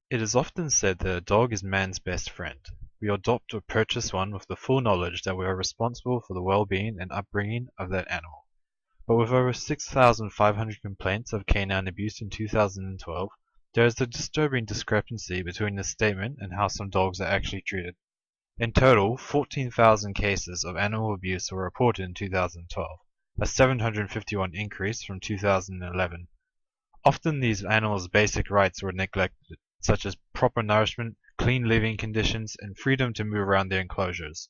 It is often said that a dog is man's best friend. We adopt or purchase one with the full knowledge that we are responsible for the well-being and upbringing of that animal. But with over 6,500 complaints of canine abuse in 2012, there is a disturbing discrepancy between this statement and how some dogs are actually treated. In total, 14,000 cases of animal abuse were reported in 2012, a 751 increase from 2011. Often these animals' basic rights were neglected, such as proper nourishment, clean living conditions, and freedom to move around their enclosures.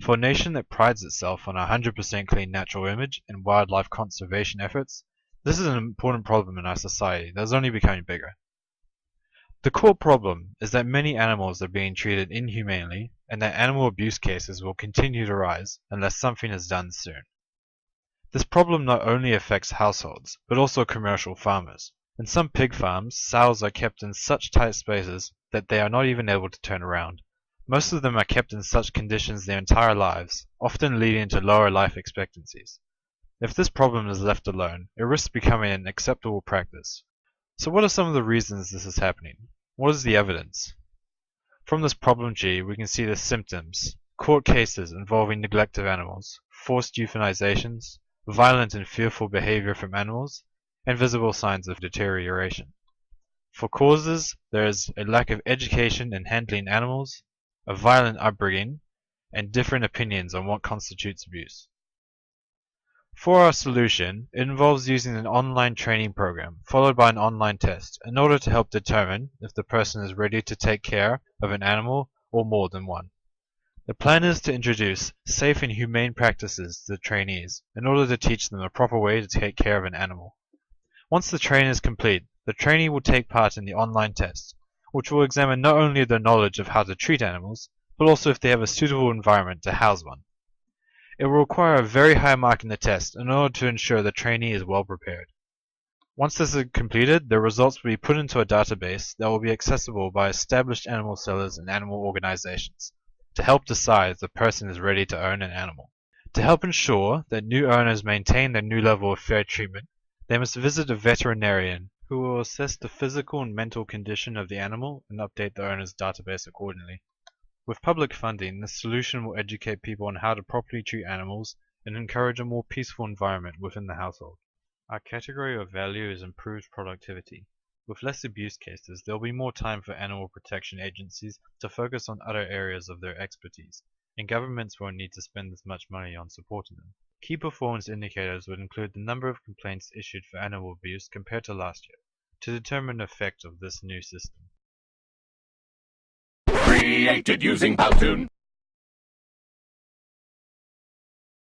For a nation that prides itself on a 100% clean natural image and wildlife conservation efforts, this is an important problem in our society that is only becoming bigger. The core problem is that many animals are being treated inhumanely, and that animal abuse cases will continue to rise unless something is done soon. This problem not only affects households, but also commercial farmers. In some pig farms, sows are kept in such tight spaces that they are not even able to turn around. Most of them are kept in such conditions their entire lives, often leading to lower life expectancies. If this problem is left alone, it risks becoming an acceptable practice. So what are some of the reasons this is happening? What is the evidence? From this problem tree, we can see the symptoms: court cases involving neglect of animals, forced euthanizations, violent and fearful behavior from animals, and visible signs of deterioration. For causes, there is a lack of education in handling animals, a violent upbringing, and different opinions on what constitutes abuse. For our solution, it involves using an online training program followed by an online test in order to help determine if the person is ready to take care of an animal or more than one. The plan is to introduce safe and humane practices to the trainees in order to teach them a proper way to take care of an animal. Once the training is complete, the trainee will take part in the online test, which will examine not only their knowledge of how to treat animals, but also if they have a suitable environment to house one. It will require a very high mark in the test in order to ensure the trainee is well prepared. Once this is completed, the results will be put into a database that will be accessible by established animal sellers and animal organizations to help decide if the person is ready to own an animal. To help ensure that new owners maintain their new level of fair treatment, they must visit a veterinarian who will assess the physical and mental condition of the animal and update the owner's database accordingly. With public funding, this solution will educate people on how to properly treat animals and encourage a more peaceful environment within the household. Our category of value is improved productivity. With less abuse cases, there will be more time for animal protection agencies to focus on other areas of their expertise, and governments won't need to spend as much money on supporting them. Key performance indicators would include the number of complaints issued for animal abuse compared to last year, to determine the effect of this new system. Created using Powtoon.